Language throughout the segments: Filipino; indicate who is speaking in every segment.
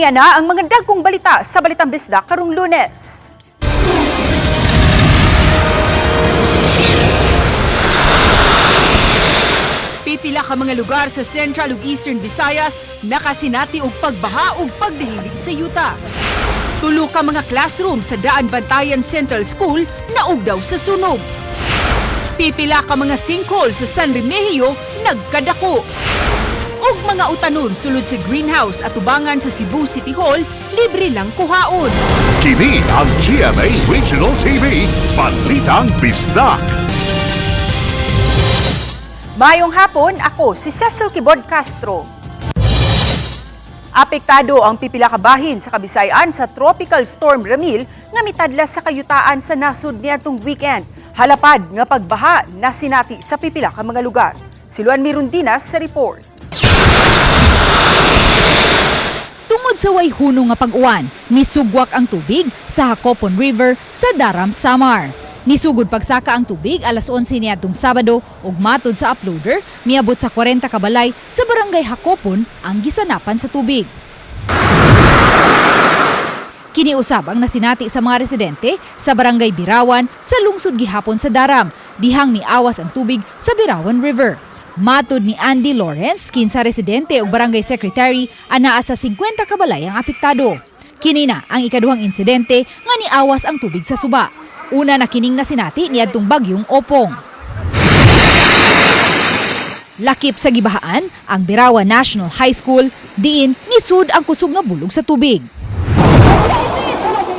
Speaker 1: Aniya na ang mga dagkong balita sa Balitang Bisdak karong Lunes. Pipila ka mga lugar sa Central ug Eastern Visayas nakasinati og pagbaha ug pagdahili sa yuta. Tulo ka mga classroom sa Daan Bantayan Central School naugdaw sa sunog. Pipila ka mga sinkhole sa San Remigio nagkadako. Og mga utanon sulod sa greenhouse at tubangan sa Cebu City Hall, libre lang kuhaon.
Speaker 2: Kini ang GMA Regional TV, Balitang Bisdak.
Speaker 1: Mayong hapon, ako si Cecil Kibod Castro. Apektado ang pipila ka bahin sa Kabisayan sa Tropical Storm Ramil nga mitadlas sa kayutaan sa nasud niadtong weekend. Halapad nga pagbaha na sinati sa pipila ka mga lugar. Si Luan Mirundinas sa report.
Speaker 3: Tungod sa way hunong nga pag-uwan, nisugwak ang tubig sa Hakopon River sa Daram, Samar. Nisugod pagsaka ang tubig alas 11 niadtong Sabado ug matod sa uploader, miabot sa 40 ka balay sa barangay Hakopon ang gisanapan sa tubig. Kiniusab ang nasinati sa mga residente sa barangay Birawan sa lungsod gihapon sa Daram, dihang miawas ang tubig sa Birawan River. Matod ni Andy Lawrence, kinsa residente ug barangay secretary, anaa sa 50 ka balay ang apektado. Kinina ang ikaduhang insidente nga niawas ang tubig sa suba. Una na kining nasinati niadtong bagyong Opong. Lakip sa gibahaan ang Birawan National High School, diin nisud ang kusog nga bulog sa tubig.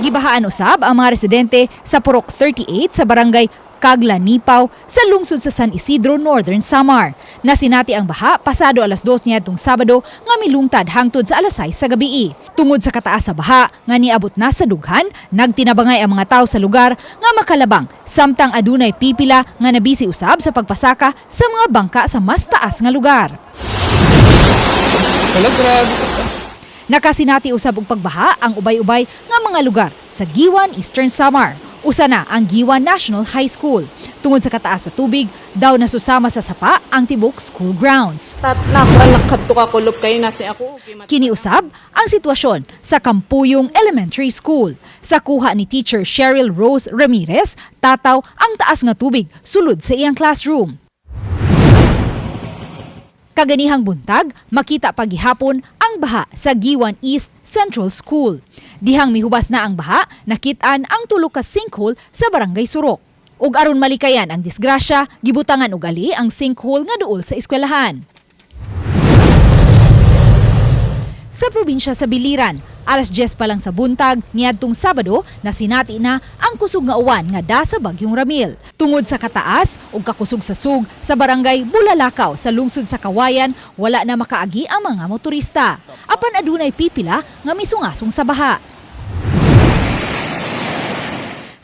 Speaker 3: Gibahaan usab ang mga residente sa Purok 38 sa barangay Kaglanipaw sa lungsod sa San Isidro, Northern Samar. Nasinati ang baha pasado alas 2 niadtong Sabado nga milungtad hangtod sa alas 6 sa gabii. Tungod sa kataas sa baha nga niabot na sa dughan, nagtinabangay ang mga tao sa lugar nga makalabang samtang adunay pipila nga nabisi usab sa pagpasaka sa mga bangka sa mas taas nga lugar. Nakasinati usab og pagbaha ang ubay-ubay nga mga lugar sa Giwan, Eastern Samar. Usa na ang Giwan National High School. Tungod sa kataas sa tubig, daw nasusama sa sapa ang tibok school grounds. Kiniusab ang sitwasyon sa Kampuyong Elementary School. Sa kuha ni Teacher Cheryl Rose Ramirez, tataw ang taas nga tubig sulod sa iyang classroom. Kaganihang buntag, makita pagihapon ang baha sa Giwan East Central School. Dihang mihubas na ang baha, nakitaan ang tulo ka sinkhole sa barangay Surok. Ug aron malikayan ang disgrasya, gibutangan og ali ang sinkhole nga duol sa eskwelahan. Sa probinsya sa Biliran, alas 10 pa lang sa buntag niadtong Sabado, nasinati na ang kusog nga uwan nga da sa bagyong Ramil. Tungod sa kataas ug kakusog sa sug sa barangay Bulalakaw sa lungsod sa Kawayan, wala na makaagi ang mga motorista. Apan adunay pipila nga misungasong sa baha.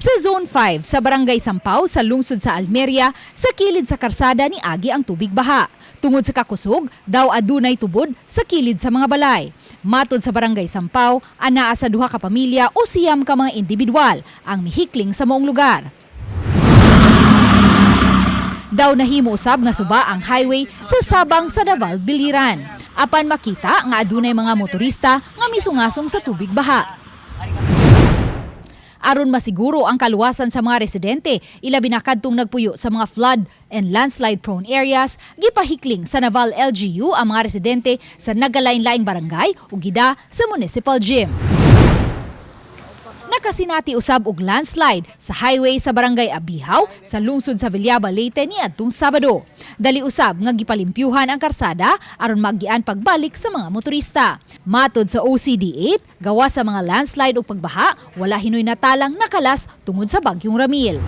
Speaker 3: Sa Zone 5 sa Barangay Sampaw sa lungsod sa Almeria, sa kilid sa karsada ni agi ang tubig baha. Tungod sa kakusog, daw adunay tubod sa kilid sa mga balay. Matod sa Barangay Sampaw, anaa sa duha ka pamilya o siyam ka mga individual ang mihikling sa maong lugar. Daw nahimo usab nga suba ang highway sa Sabang sa Davao, Biliran. Apan makita nga adunay mga motorista nga misungasong sa tubig baha. Aron masiguro ang kaluwasan sa mga residente, ilabi na kadtong nagpuyo sa mga flood and landslide prone areas, gipahikling sa Naval LGU ang mga residente sa nagalain-laing barangay ug gida sa municipal gym. Nakasinati usab og landslide sa highway sa barangay Abihaw sa lungsod sa Villaba, Leyte niadtong Sabado. Dali usab nga gipalimpyuhan ang karsada aron maggian pagbalik sa mga motorista. Matod sa OCD8, gawa sa mga landslide ug pagbaha, wala hinoy natalang nakalas tungod sa bagyong Ramil.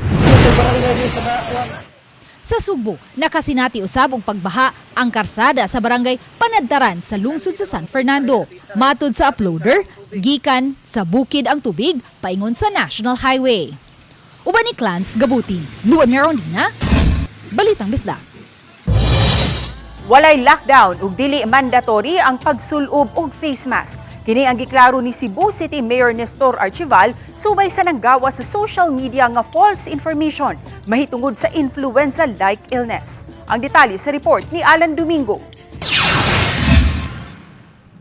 Speaker 3: Sa Subo, nakasinati usab og pagbaha ang karsada sa barangay Panadtaran sa lungsod sa San Fernando. Matod sa uploader, gikan sa bukid ang tubig paingon sa National Highway. Uban ni Clans Gabutin, Luan Mirondina, Balitang Bisdak.
Speaker 1: Walay lockdown ug dili mandatory ang pagsulob og face mask. Kini ang giklaro ni Cebu City Mayor Nestor Archival subay sa nanggawa sa social media nga false information mahitungod sa influenza-like illness. Ang detalye sa report ni Alan Domingo.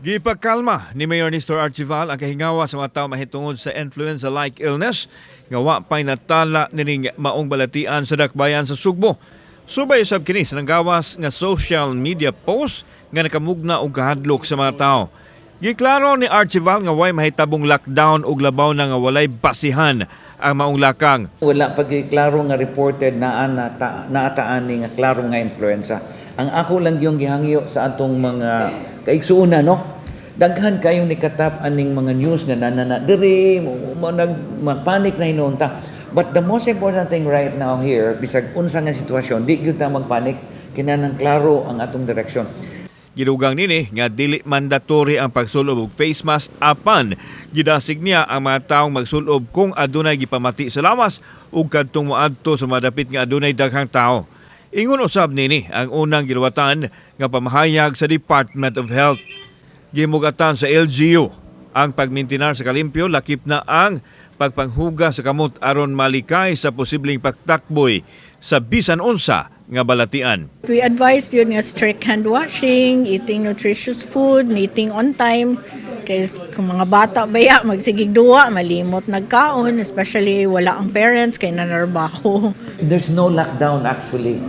Speaker 4: Gipagkalma ni Mayor Nestor Archival ang kahingawa sa mga tao mahitungod sa influenza-like illness nga wa pay natala nining maong balatian sa dakbayan sa Sugbo. Subay usab kini sa nanggawas nga social media post nga nakamugna og kahadlok sa mga tao. Giklaro ni Archival nga way mahitabong lockdown og labaw na nga walay basihan ang maong lakang.
Speaker 5: Wala pagkiklaro nga reported na naataan ni nga klaro nga influenza. Ang ako lang yung gihangyo sa atong mga kaigsuuna, no? Daghan kayo ni katap aning mga news nga nanana diri magpanik na hinunta. But the most important thing right now here, bisag unsa nga sitwasyon, di gyud ta magpanik, kinahanglan klaro ang atong direksyon.
Speaker 4: Gidugang nini nga dili mandatory ang pagsulob og face mask apan gidasig niya ang mga taong magsulob kung adunay gipamati sa lawas ug kadtong moadto sa madapit nga adunay daghang tao. Ingon usab nini ang unang giluwatan nga pamahayag sa Department of Health. Gimugatan sa LGU ang pagmintinar sa kalimpyo lakip na ang pagpanghuga sa kamot aron malikay sa posibleng pagtakboy sa bisan unsa nga balatian.
Speaker 6: We advise yun nga strict hand washing, eating nutritious food, eating on time. Kaya kung mga bata baya, magsigig duwa, malimot nagkaon, especially wala ang parents, kaya nanarbaho.
Speaker 5: There's no lockdown actually.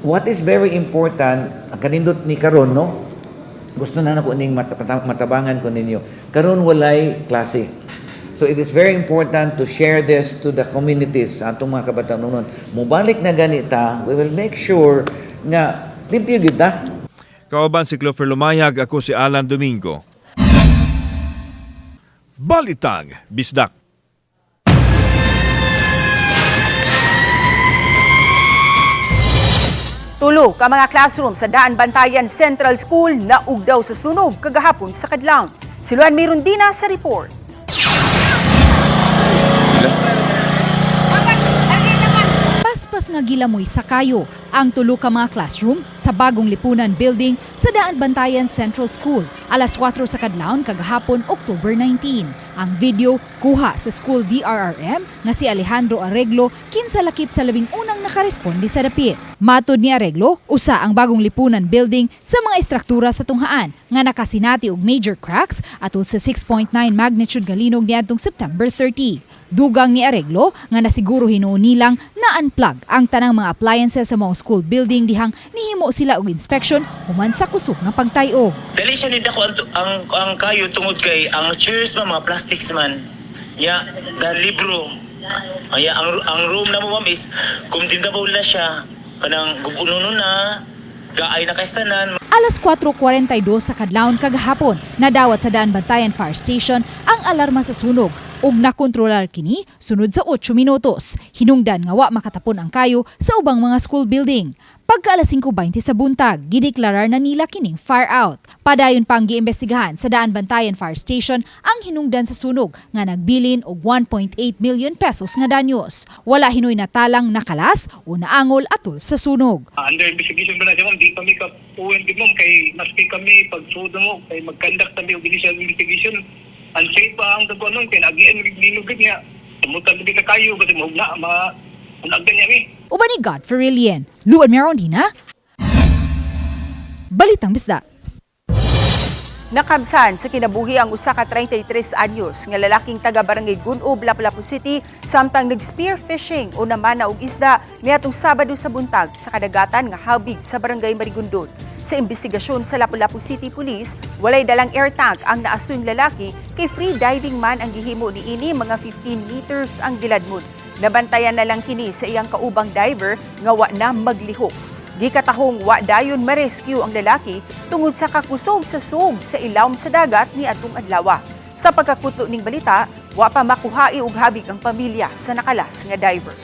Speaker 5: What is very important, kanindot ni karon, no? Gusto na ko ning matabangan ko ninyo. Karon walay klase. So it is very important to share this to the communities, atong mga kabatanunon. Mubalik na ganita, we will make sure nga limpyo gyud ta.
Speaker 4: Kauban si Clover Lumayag, ako si Alan Domingo. Balitang Bisdak.
Speaker 1: Tulo ka mga classroom sa Daan Bantayan Central School na ugdaw sa sunog kagahapon sa Kadlaw. Si Luan Mirundina sa report.
Speaker 3: Paspas nga gilamoy sa kayo ang tulo ka mga classroom sa bagong lipunan building sa Daan Bantayan Central School alas 4 sa kadlawon kagahapon October 19. Ang video kuha sa school DRRM nga si Alejandro Arreglo kinsa lakip sa labing unang nakaresponde sa dapit. Matod ni Arreglo, usa ang bagong lipunan building sa mga istruktura sa tunghaan nga nakasinati og major cracks atol sa 6.9 magnitude nga linog niadtong September 30. Dugang ni Arreglo nga nasiguro hinuon nilang na-unplug ang tanang mga appliances sa mga school building dihang nihimo sila og inspection human sa kusog nga pagtayog.
Speaker 7: Dali siya nid ako ang kayo tungod kay ang chairs mga plastics man. Ya, da libro. Ya, ang room na mo ma'am is kumtindabol na siya. Kanang gubununo na, gaay na kaistanan.
Speaker 3: Alas 4:42 sa kadlawon kagahapon, nadawat sa Daan Bantayan Fire Station ang alarma sa sunog ug nakontrolar kini sunod sa 8 minutos. Hinungdan nga wa makatapon ang kayo sa ubang mga school building. Pagka alas 5:20 sa buntag, gideklarar na nila kining fire out. Padayon pang giimbestigahan sa Daan Bantayan Fire Station ang hinungdan sa sunog nga nagbilin og 1.8 million pesos nga danyos. Wala hinoy natalang nakalas o naangol atol sa sunog.
Speaker 8: Under investigation ba na siya, ma'am? Di kami ka-uwan din, ma'am, kay maski kami pagsudo mo, kay mag-conduct kami og initial investigation. Unsafe pa ang dagwanon, kay nagian nilugid niya. Tumutan din ka kayo, kasi mahugna, unagdan niya mi.
Speaker 3: Uban ni Godfrey Lien, Luan Mirondina, Balitang Bisdak.
Speaker 1: Nakabsan sa kinabuhi ang usa ka 33 anyos nga lalaking taga Barangay Gunob, Lapu-Lapu City samtang nag-spear fishing o namana og isda niadtong Sabado sa buntag sa kadagatan nga habig sa Barangay Marigondon. Sa investigasyon sa Lapu-Lapu City Police, walay dalang air tank ang naasun lalaki kay free diving man ang gihimo niini mga 15 meters ang giladmon. Nabantayan na lang kini sa iyang kaubang diver nga wa na maglihok. Gikatahong wa dayon ma-rescue ang lalaki tungod sa kakusog sa sug sa ilawom sa dagat ni atong adlaw. Sa pagkakutlo ning balita, wa pa makuhai og habig ang pamilya sa nakalas nga diver.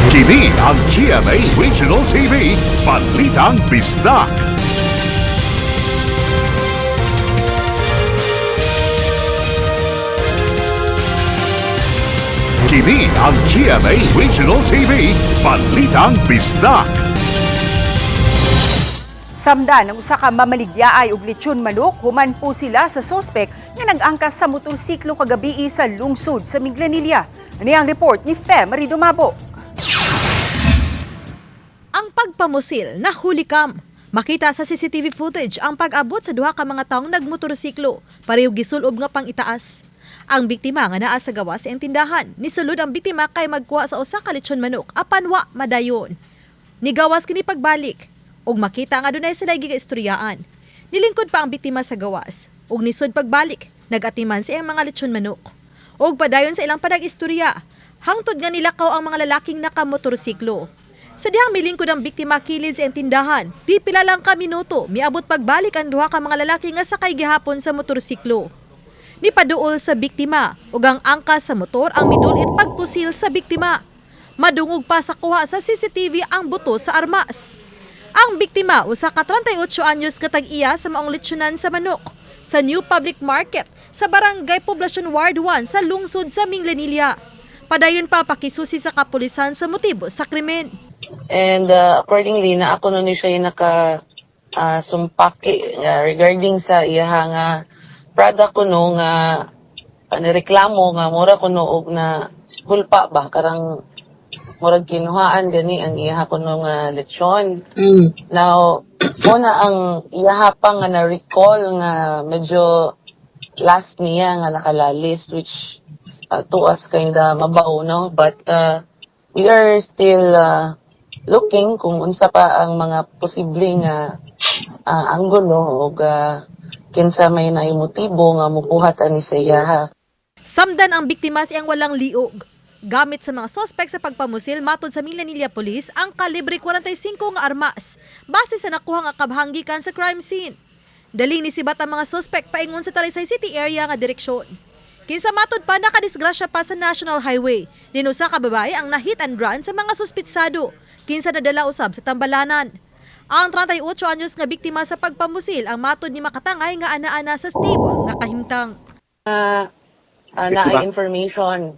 Speaker 2: Kini ang GMA Regional TV, Balitang Bisdak. Kini ang GMA Regional TV, Balitang Bisdak.
Speaker 1: Samdan ang usa ka mamaligyaay og lechon manok human po sila sa sospek nga nag-angkas sa motorsiklo kagabi sa lungsod sa Minglanilla. Ani ang report ni Fe Maridumabo.
Speaker 9: Ang pagpamusil na hulikam. Makita sa CCTV footage ang pag-abot sa duha ka mga taong nagmotorsiklo, pareho gisulob nga pang itaas. Ang biktima nga naa sa gawas sa tindahan, nisulod ang biktima kay magkuha sa usa ka lechon manok apan wa madayon. Nigawas kini pagbalik ug makita nga adunay sila gigaistoriyaan. Nilingkod pa ang biktima sa gawas ug nisud pagbalik, nagatiman sa iyang mga lechon manok. Ug padayon sa ilang panag-istorya, hangtod nga nilakaw ang mga lalaking nakamotorsiklo. Sa dihang milingkod ang biktima kilid sa tindahan, di pila lang ka minuto miabot pagbalik ang duha ka mga lalaki nga sakay gihapon sa motorsiklo. Nipaduol sa biktima ug ang angkas sa motor ang midulit pagpusil sa biktima. Madungog pa sa kuha sa CCTV ang buto sa armas. Ang biktima usa ka 38 anyos katag-iya sa maong lechonan sa manok sa New Public Market sa Barangay Poblacion Ward 1 sa lungsod sa Minglanilla. Padayon pa pakisusi sa kapulisan sa motibo sa krimen.
Speaker 10: And accordingly, na ako nun siya yung sumpaki regarding sa iyaha nga product ko no nga nireklamo nga mura ko no og na hulpa ba karang murag kinuhaan gani ang iyaha ko no nga lechon. Now, una ang iyaha pa nga na-recall nga medyo last niya nga nakalalis which to us kinda mabaw no, but we are still looking kung unsa pa ang mga posibleng anggulo o kinsa may naimotibo nga mubuhatan ni sa iyaha.
Speaker 9: Samdan ang biktima siyang walang liog. Gamit sa mga sospek sa pagpamusil matod sa Minglanilla Police ang kalibre 45 nga armas base sa nakuha nga kabhanggikan sa crime scene. Daling nisibat ang mga sospek paingon sa Talisay City area nga direksyon. Kinsa matod pa nakadisgrasya pa sa National Highway. Dinusa ka babae ang na-hit and run sa mga suspitsado. Kinsa nadala usab sa tambalanan. Ang 38 anyos nga biktima sa pagpamusil ang matod ni makatangay nga ana-ana sa stable nga kahimtang.
Speaker 10: Na-information.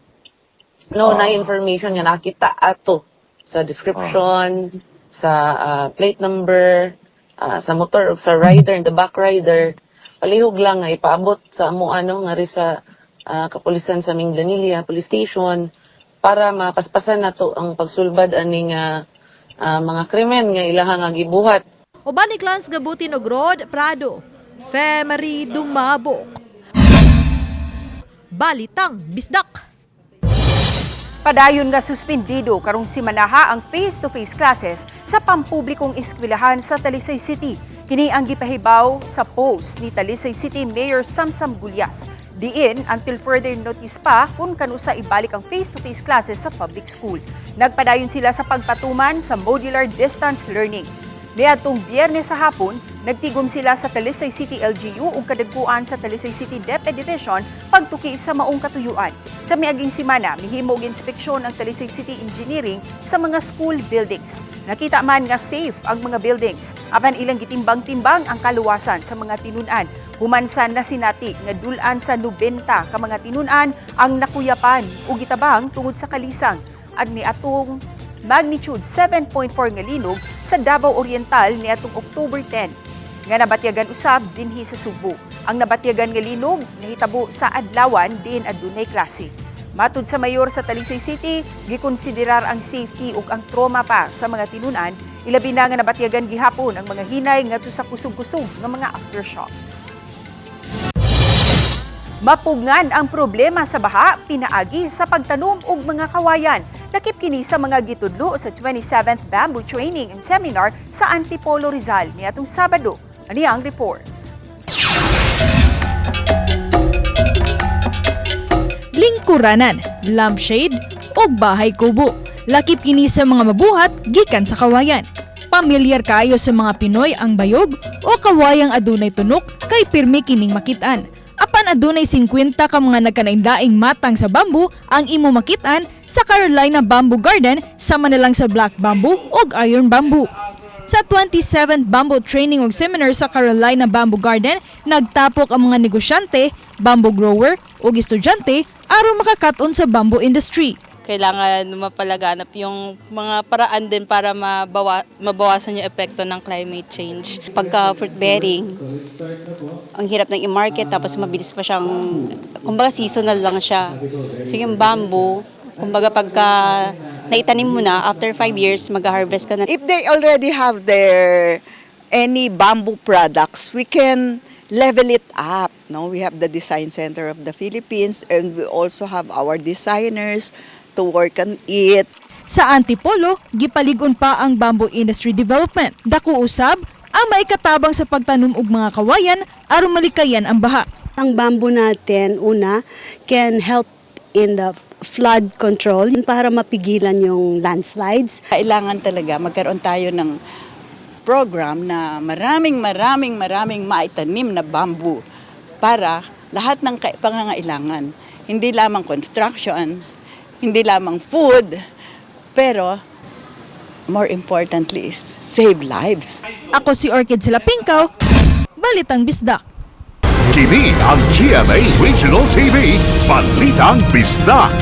Speaker 10: No, na-information nga nakita ato sa description, sa plate number, sa motor o sa rider, the back rider. Palihog lang nga ipaabot sa amo nga ri sa kapulisan sa Minglanilla Police Station para mapaspasan nato ang pagsulbad aning mga krimen nga ilaha nga gibuhat.
Speaker 9: Uban ni Clans Gabutin og Rod Prado, Femery Dumabok. Balitang Bisdak.
Speaker 1: Padayon nga suspendido karong simanaha ang face-to-face classes sa pampublikong eskwelahan sa Talisay City. Kini ang gipahibaw sa post ni Talisay City Mayor Samsam Gulyas. Diin until further notice pa kung kanusa ibalik ang face-to-face classes sa public school. Nagpadayon sila sa pagpatuman sa modular distance learning. Niadtong Biyernes sa hapon, nagtigom sila sa Talisay City LGU ug kadagkuan sa Talisay City DepEd Division pagtuki sa maong katuyuan. Sa miaging semana, mihimo og inspeksyon ang Talisay City Engineering sa mga school buildings. Nakita man nga safe ang mga buildings, apan ilang gitimbang-timbang ang kaluwasan sa mga tinun-an. Humansan na sinati nga dulan sa 90 ka mga tinun-an ang nakuyapan ug gitabang tungod sa kalisang at niatong magnitude 7.4 nga linog sa Davao Oriental niadtong October 10 nga nabatyagan usab dinhi sa Subo. Ang nabatyagan nga linog nahitabo sa adlawan din adunay klase. Matud sa mayor sa Talisay City, gikonsiderar ang safety ug ang trauma pa sa mga tinun-an, ilabi na nga nabatyagan gihapon ang mga hinay ngadto sa kusog-kusog nga mga aftershocks. Mapugngan ang problema sa baha pinaagi sa pagtanom og mga kawayan. Nakip kini sa mga gitudlo sa 27th Bamboo Training and Seminar sa Antipolo Rizal niadtong Sabado. Ani ang report.
Speaker 3: Lingkuranan, lampshade o bahay kubo. Lakip kini sa mga mabuhat gikan sa kawayan. Pamilyar kaayo sa mga Pinoy ang bayog o kawayang adunay tunok kay pirmi kining makitaan. Apan adunay 50 ka mga nagkanaindaing matang sa bamboo ang imo makitaan sa Carolina Bamboo Garden sama na lang sa Black Bamboo ug Iron Bamboo. Sa 27th Bamboo Training ug Seminar sa Carolina Bamboo Garden, nagtapok ang mga negosyante, bamboo grower ug estudyante aron makakat-on sa bamboo industry.
Speaker 11: Kailangan mapalaganap yung mga paraan din para mabawasan yung epekto ng climate change.
Speaker 12: Pagka fruit bearing, ang hirap ng i-market tapos mabilis pa siyang, kumbaga seasonal lang siya. So yung bamboo, kumbaga pagka naitanim mo na, after 5 years, mag-harvest ka na.
Speaker 13: If they already have their any bamboo products, we can level it up. No, we have the Design Center of the Philippines, and we also have our designers to work on it.
Speaker 1: Sa Antipolo, gipaligon pa ang bamboo industry development. Dako usab ang maikatabang sa pagtanom og mga kawayan aron malikayan ang baha.
Speaker 14: Ang bamboo natin, una, can help in the flood control para mapigilan yung landslides.
Speaker 15: Kailangan talaga magkaroon tayo ng program na maraming maitanim na bamboo para lahat ng pangangailangan. Hindi lamang construction, hindi lamang food, pero more importantly is save lives.
Speaker 1: Ako si Orchid Silapingkaw, Balitang Bisdak.
Speaker 2: Kini ang GMA Regional TV, Balitang Bisdak.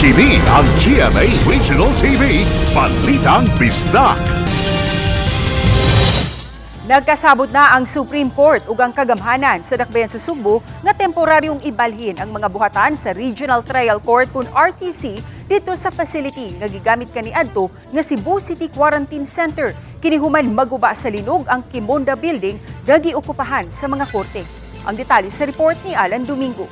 Speaker 2: Kini ang GMA Regional TV, Balitang Bisdak.
Speaker 1: Nagkasabot na ang Supreme Court ug ang kagamhanan sa dakbayan sa Sugbo nga temporaryong ibalhin ang mga buhatan sa Regional Trial Court kun RTC dito sa facility nga gigamit kaniadto nga Cebu City Quarantine Center. Kinihuman maguba sa linog ang Kimonda Building nga giokupahan sa mga korte. Ang detalye sa report ni Alan Domingo.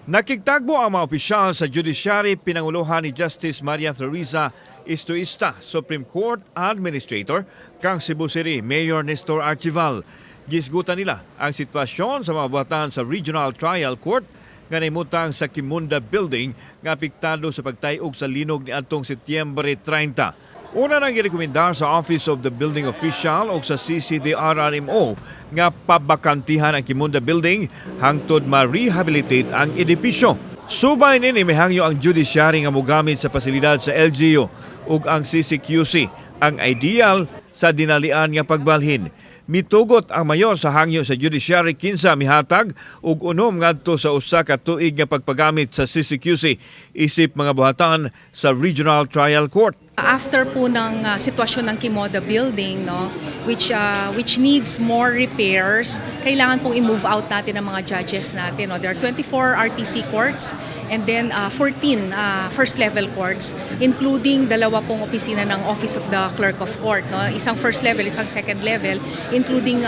Speaker 4: Nakigtagbo ang mga opisyal sa Judiciary pinanguluhan ni Justice Maria Theresa Istuista, Supreme Court Administrator, kang Cebu City Mayor Nestor Archival. Gisgutan nila ang sitwasyon sa mga buhatan sa Regional Trial Court nga naimutang sa Kimonda Building nga apektado sa pagtayog sa linog ni atong Setyembre 30. Una nang girekomendar sa Office of the Building Official o sa CCDRRMO nga pabakantihan ang Kimonda Building hangtod ma-rehabilitate ang edipisyo. Subay nini may hangyo ang judiciary nga mogamit sa pasilidad sa LGU ug ang CCQC ang ideal sa dinalian nga pagbalhin. Mitugot ang mayor sa hangyo sa judiciary kinsa mihatag ug unom ngadto sa usa ka tuig nga pagpagamit sa CCQC isip mga buhatan sa Regional Trial Court.
Speaker 16: After po ng sitwasyon ng Kimonda Building, no, which needs more repairs, kailangan pong i-move out natin ang mga judges natin. No. There are 24 RTC courts and then 14 first level courts, including dalawa pong opisina ng Office of the Clerk of Court. No. Isang first level, isang second level, including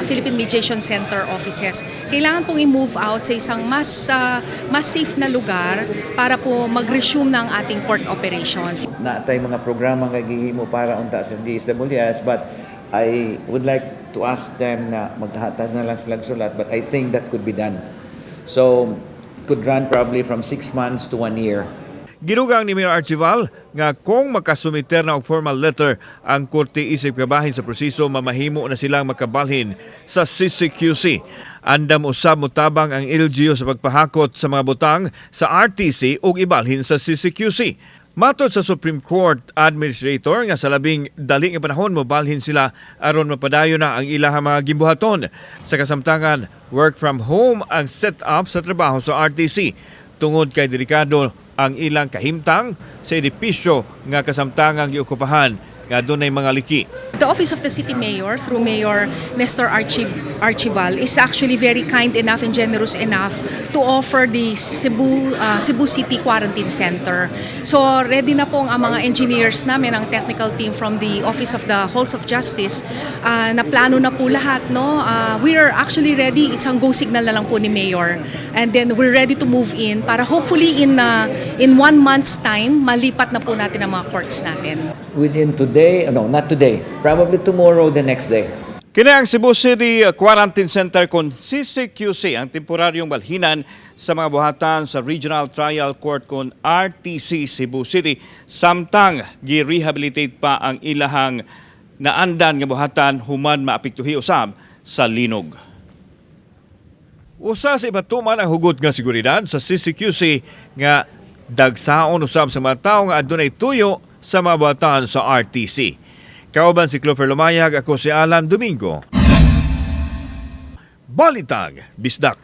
Speaker 16: Philippine Mediation Center offices. Kailangan pong i-move out sa isang mas safe na lugar para po mag-resume ng ating court operations.
Speaker 5: Naatay mga programa nga gihimo para unta sa DSWS, but I would like to ask them na maghatag na lang silang sulat, but I think that could be done. So, could run probably from 6 months to 1 year.
Speaker 4: Ginugang ni Mayor Archival nga kung makasumiter na og formal letter ang korte isip kabahin sa proseso, mamahimo na silang makabalhin sa CCQC. Andam usab motabang ang LGU sa pagpahakot sa mga butang sa RTC ug ibalhin sa CCQC. Matod sa Supreme Court Administrator nga sa labing dali nga panahon mobalhin sila aron mapadayon na ang ilahang mga gimbuhaton. Sa kasamtangan, work from home ang set-up sa trabaho sa RTC. Tungod kay delikado ang ilang kahimtang sa edipisyo nga kasamtangang giokupahan nga dunay mga liki.
Speaker 16: The Office of the City Mayor, through Mayor Nestor Archival, is actually very kind enough and generous enough to offer the Cebu City Quarantine Center. So ready na po ang mga engineers namin, ang technical team from the Office of the Halls of Justice. Na plano na po lahat. No? We are actually ready. It's ang go signal na lang po ni Mayor. And then we're ready to move in para hopefully in 1 month's time, malipat na po natin ang mga courts natin.
Speaker 5: Within today, no, not today, probably tomorrow, the next day.
Speaker 4: Kini ang Cebu City Quarantine Center kon CCQC ang temporaryong balhinan sa mga buhatan sa Regional Trial Court kon RTC Cebu City samtang gi-rehabilitate pa ang ilahang naandan nga buhatan human maapektuhi usab sa linog. Usa sa ibatuman ang hugot nga seguridad sa CCQC nga dagsaon usab sa mga tawo nga adunay tuyo sa mga buhatan sa RTC. Kauban si Clover Lumayag, ako si Alan Domingo. Balitang Bisdak.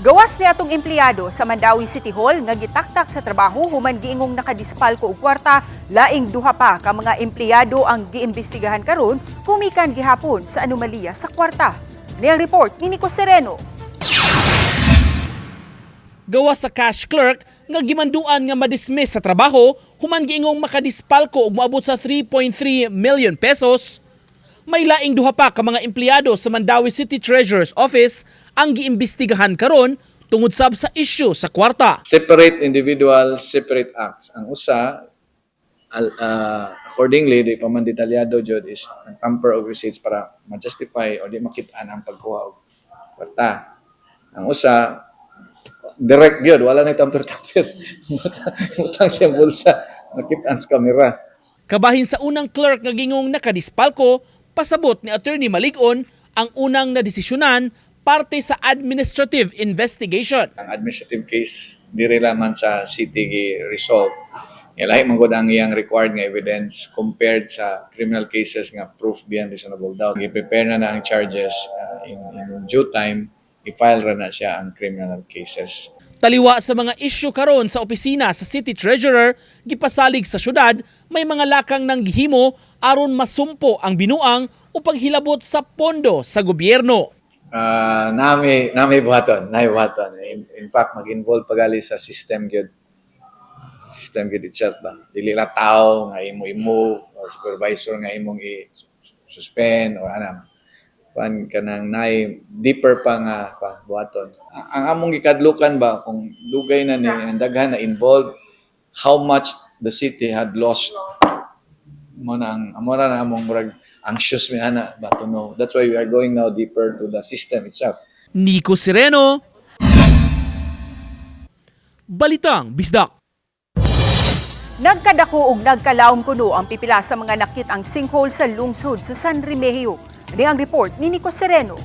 Speaker 1: Gawas ni atong empleyado sa Mandawi City Hall nga gitaktak sa trabaho human giingong nakadispalko og kwarta, laing duha pa ka mga empleyado ang giimbestigahan karon kumikan gihapon sa anomalya sa kwarta. Niyang report ni Nico Sereno.
Speaker 17: gawa sa cash clerk nga gimanduan nga madismiss sa trabaho human giingong makadispalko og moabot sa 3.3 million pesos. May laing duha pa ka mga empleyado sa Mandawi City Treasurer's Office ang giimbestigahan karon tungod sab sa issue sa kwarta.
Speaker 18: Separate individual, separate acts. Ang usa, accordingly, di pa man detalyado jud is ang tamper of receipts para ma-justify o di makitaan ang pagkuha og kwarta. Ang usa, direct yun, wala na tamper-tamper. Utang siya bulsa, nakitaan sa kamera.
Speaker 17: Kabahin sa unang clerk nga gingong nakadispalko, pasabot ni Attorney Malig-on ang unang nadesisyonan parte sa administrative investigation.
Speaker 18: Ang administrative case, diri lamang sa city gi-resolve. Lahi man gud ang iyang required nga evidence compared sa criminal cases nga proof beyond reasonable doubt. I-prepare na ang charges in due time, i-file ra na siya ang criminal cases.
Speaker 17: Taliwa sa mga issue karon sa opisina sa City Treasurer, gipasalig sa syudad, may mga lakang nang gihimo aron masumpo ang binuang o paghilabot sa pondo sa gobyerno.
Speaker 18: Nami buhaton. In fact, mag-involve pagali sa system gyud. System gyud itself ba. Dili la tao nga imo or supervisor nga imong i-suspend or anam. Kuan kanang nay deeper pa nga buhaton. Ang among gikadlukan ba kung dugay na ni ang daghan na involved, how much the city had lost. Amora na among murag anxious mi ana ba to know. That's why we are going now deeper to the system itself.
Speaker 17: Nico Sereno, Balitang Bisdak.
Speaker 1: Nagkadako ug nagkalaom kuno ang pipila sa mga nakit ang sinkhole sa lungsod sa San Remigio. Ini ang report ni Nico Sereno.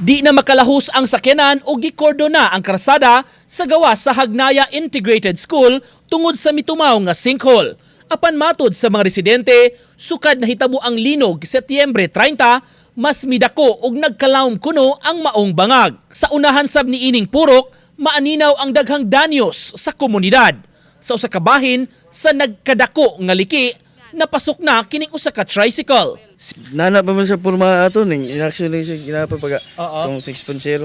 Speaker 17: Di na makalahos ang sakyanan o gikordona ang karsada sa gawa sa Hagnaya Integrated School tungod sa mitumaw nga sinkhole. Apan matod sa mga residente, sukad na hitabo ang linog Setyembre 30, mas midako og nagkalaom kuno ang maong bangag. Sa unahan sab ni ining purok, maaninaw ang daghang danyos sa komunidad. Sa usa ka bahin sa nagkadako nga liki, napasok na kining usa ka tricycle.
Speaker 19: Nana pa man sa porma ato ning actually siya ginapa pag tong 6.0.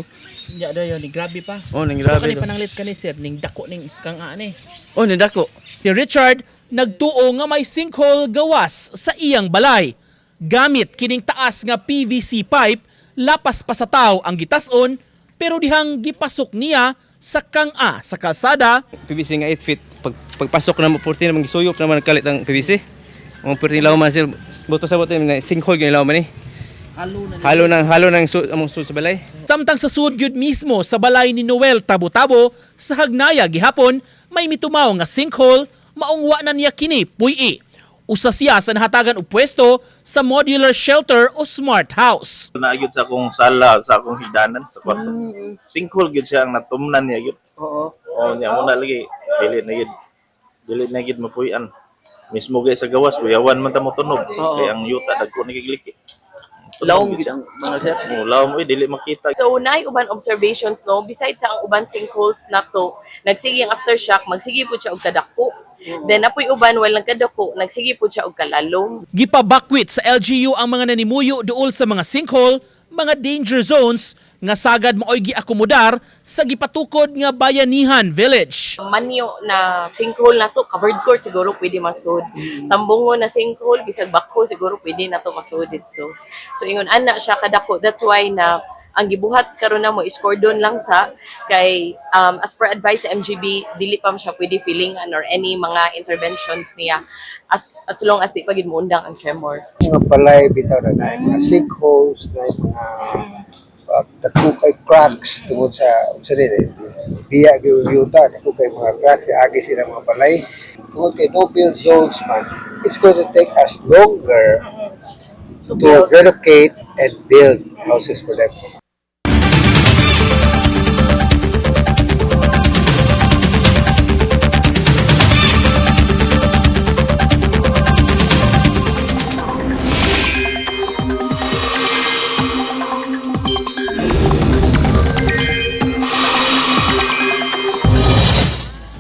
Speaker 17: Ya dayo ni grabe pa.
Speaker 19: Oh, ning grabe.
Speaker 17: Kani pananglit kani sir ning dako ning kang ani.
Speaker 19: Oh, ning dako.
Speaker 17: Si Richard nagtuo nga may sinkhole gawas sa iyang balay. Gamit kining taas nga PVC pipe, lapas pa sa taw ang gitas-on, pero dihang gipasok niya sa kang-a sa kalsada.
Speaker 19: PVC nga 8 feet. Pagpasok na mo 14 naman gisuyop naman kalit ang PVC. Ang perting law man sir, buto sa buto na sinkhole gyud law man ni. Halo nang among sul sa balay.
Speaker 17: Samtang sa sud gyud mismo sa balay ni Noel Tabo-Tabo sa Hagnaya gihapon, may mitumaw nga sinkhole, maong wa na niya kini puy-i. Usa siya sa nahatagan og pwesto sa modular shelter o smart house.
Speaker 20: Naagid sa akong sala, sa akong hidanan sa kwarto. Sinkhole gyud siya ang natumnan niya gyud. Oo. Oh, niya mo na lagi dili na gyud mapuy-an. Mismo gay sa gawas, uyawan man ta mo tunog. Kaya ang yuta dagko nagigliki.
Speaker 21: Lawom gid ang mga sir.
Speaker 20: Lawom dili makita.
Speaker 21: So naay uban observations no, besides sa ang uban sinkholes na to, nagsige ang aftershock, magsige pud siya og kadako. Then napoy uban walang kadako, nagsige pud siya og kalalom.
Speaker 17: Gipabakwit sa LGU ang mga nanimuyo duol sa mga sinkhole, mga danger zones nga sagad maoy giakomodar sa gipatukod nga Bayanihan Village.
Speaker 21: Manyo na sinkhole na to, covered court siguro pwede masud. Tambungo na sinkhole bisag bako siguro pwede na to masud dito. So ingon ana siya kadako. That's why na ang gibuhat karon na mo is cordon lang sa kay as per advice sa MGB dili pa siya pwede fillingan or any mga interventions niya as long as di pa gid mo undang ang tremors.
Speaker 22: Mga balay bitaw na mga sinkholes na mga kay cracks tungod sa biya gyuta kay mga cracks agi sila mga balay tungod kay no build zones man, it's going to take us longer to relocate and build houses for them.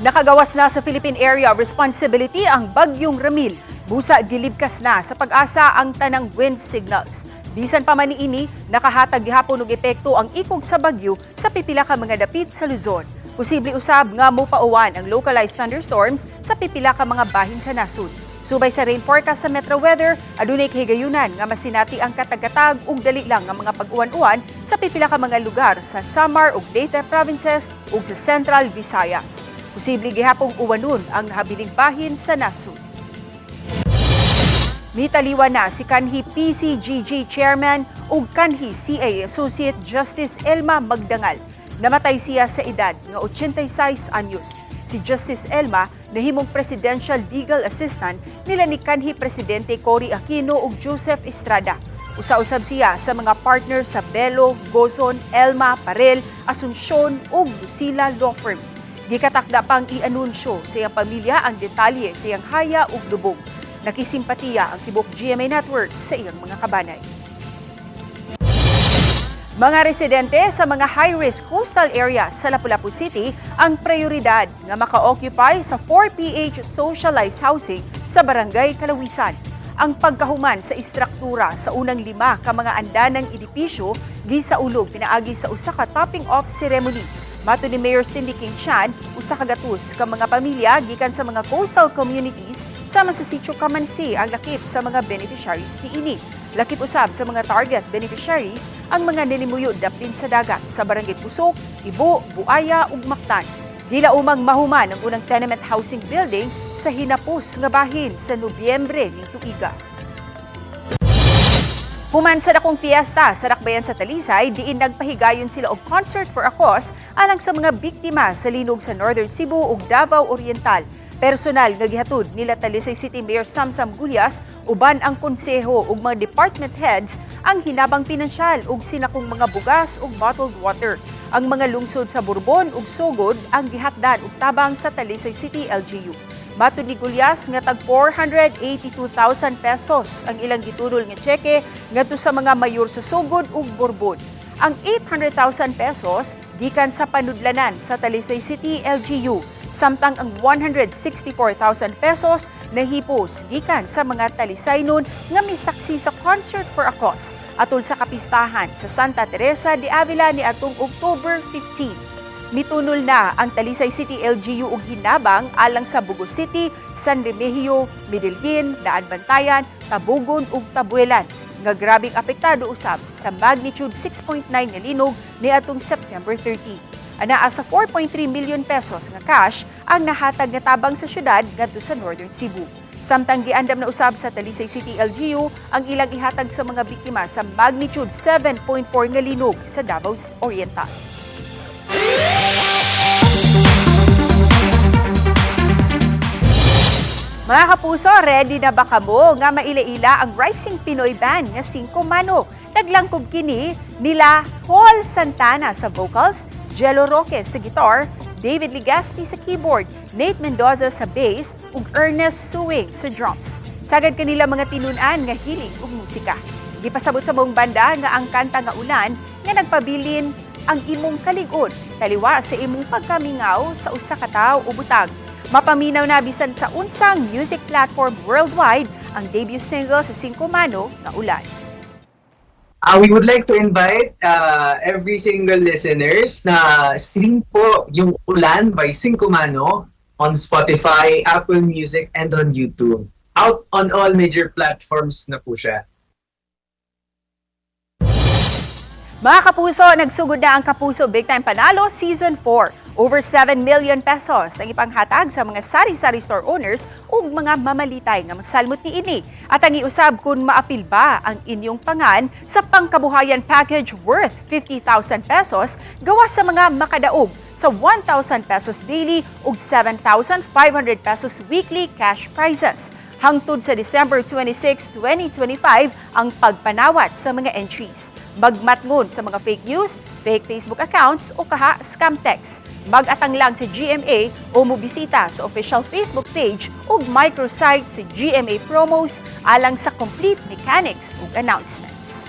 Speaker 1: Nakagawas na sa Philippine Area of Responsibility ang Bagyong Ramil. Busa gilibkas na sa pag-asa ang tanang wind signals. Bisan pa man niini, nakahatag gihapon og epekto ang ikog sa bagyo sa pipila ka mga dapit sa Luzon. Posible usab nga mopauwan ang localized thunderstorms sa pipila ka mga bahin sa nasud. Subay sa rain forecast sa Metro Weather, adunay kahigayunan nga masinati ang katag-katag ug dali lang nga mga pag-uwan-uwan sa pipila ka mga lugar sa Samar ug Leyte provinces ug sa Central Visayas. Posible gihapong uwanon ang nahabiling bahin sa nasud. Mitaliwan na si kanhi PCGG Chairman ug kanhi CA Associate Justice Elma Magdangal. Namatay siya sa edad nga 86 anyos. Si Justice Elma nahimong Presidential Legal Assistant nila ni kanhi Presidente Cory Aquino ug Joseph Estrada. Usa-usab siya sa mga partner sa Belo, Gozon, Elma, Parel, Asuncion ug Lucila Law Firm. Gikatakda pang i-anunsyo sa iyang pamilya ang detalye sa iyang haya ug lubong. Nakisimpatiya ang tibok GMA Network sa iyang mga kabanay. Mga residente sa mga high-risk coastal areas sa Lapu-Lapu City ang prioridad nga maka-occupy sa 4PH socialized housing sa Barangay Kalawisan. Ang pagkahuman sa istruktura sa unang 5 ka mga andanang edipisyo gisaulog pinaagi sa usa ka topping off ceremony. Mato ni Mayor Cindy King Chan, usa ka gatus ka mga pamilya gikan sa mga coastal communities sama sa Sitio Kamansi ang lakip sa mga beneficiaries niini. Lakip usab sa mga target beneficiaries ang mga nilimuyo daplin sa dagat sa Barangay Pusok, Ibo, Buaya ug Mactan. Dila umang mahuman ang unang tenement housing building sa hinapos nga bahin sa Nobyembre ning tuiga. Human sa dakong fiesta sa Dakbayan sa Talisay, diin nagpahigayon sila og concert for a cause alang sa mga biktima sa linog sa Northern Cebu ug Davao Oriental. Personal nga gihatod nila Talisay City Mayor Samsam Gulyas uban ang konseho ug mga department heads ang hinabang pinansyal ug sinakong mga bugas ug bottled water. Ang mga lungsod sa Bourbon ug Sogod ang gihatdan og tabang sa Talisay City LGU. Matud ni Gulyas nga tag 482,000 pesos ang ilang gitudol nga tseke ngadto sa mga mayor sa Sogod ug Bourbon. Ang 800,000 pesos gikan sa panudlanan sa Talisay City LGU. Samtang ang 164,000 pesos nahipos gikan sa mga Talisaynon nga misaksi sa Concert for a Cause atol sa kapistahan sa Santa Teresa de Avila ni atong October 15. Mitunol na ang Talisay City LGU ug hinabang alang sa Bugos City, San Remigio, Medellin, Daan Bantayan, Tabugon ug Tabuelan nga grabing apektado usab sa magnitude 6.9 nga linog ni atong September 30. Anaa sa 4.3 million pesos nga cash ang nahatag nga tabang sa syudad ngadto sa Northern Cebu. Samtang giandam na usab sa Talisay City LGU ang ilang ihatag sa mga biktima sa magnitude 7.4 nga linog sa Davao Oriental. Mga kapuso, ready na ba kamo nga maila-ila ang Rising Pinoy Band nga 5 Mano? Naglangkob kini nila Paul Santana sa vocals, Jello Roque sa guitar, David Legaspi sa keyboard, Nate Mendoza sa bass, ug Ernest Suwing sa drums. Sagad kanila mga tinunan nga hilig ug musika. Gipasabot sa buong banda nga ang kanta nga ulan nga nagpabilin ang imong kalig-on, taliwa sa imong pagkamingaw sa usa ka tawo o butag. Mapaminaw na bisan sa unsang music platform worldwide ang debut single sa 5 Mano nga Ulan.
Speaker 6: We would like to invite every single listeners na stream po yung Ulan by 5 Mano on Spotify, Apple Music, and on YouTube. Out on all major platforms na po siya.
Speaker 1: Mga kapuso, nagsugod na ang Kapuso Big Time Panalo Season 4. Over 7 million pesos ang ipanghatag sa mga sari-sari store owners ug mga mamalitay nga mosalmot niini. At ang iusab kung maapil ba ang inyong pangan sa pangkabuhayan package worth 50,000 pesos gawa sa mga makadaog sa 1,000 pesos daily ug 7,500 pesos weekly cash prizes. Hangtod sa December 26, 2025 ang pagpanawat sa mga entries. Magmatngon sa mga fake news, fake Facebook accounts o kaha scam text. Mag-atang lang sa GMA o mobisita sa official Facebook page o microsite sa GMA Promos alang sa complete mechanics ug announcements.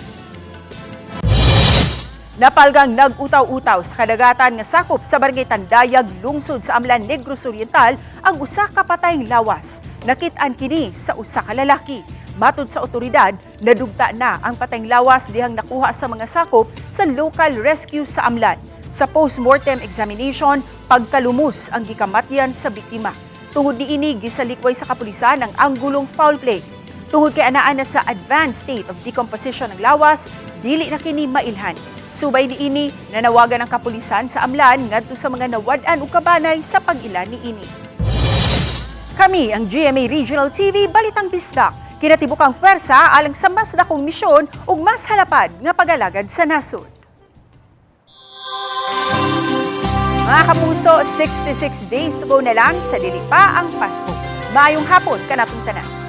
Speaker 1: Napalgang nag-utaw-utaw sa kadagatan nga sakop sa Barangay Tandayag, lungsod sa Amlan, Negros Oriental ang usa ka patayng lawas. Nakit-an kini sa usa ka lalaki. Matud sa otoridad, nadugta na ang patayng lawas dihang nakuha sa mga sakop sa local rescue sa Amlan. Sa post-mortem examination, pagkalumos ang gikamatyan sa biktima. Tungod niini, gisalikway sa kapulisan ang anggulong foul play. Tungod kay anaan na sa advanced state of decomposition ng lawas, dili na kini mailhan. Subay niini, nanawagan ang kapulisan sa Amlan ngadto sa mga nawad-an ug kabanay sa pag-ila niini. Kami ang GMA Regional TV Balitang Bisdak. Kinatibukang pwersa alang sa mas dakong misyon ug mas halapad nga pag-alagad sa nasod. Mga kapuso, 66 days to go na lang sa dili pa ang Pasko. Maayong hapon kanatong tanan.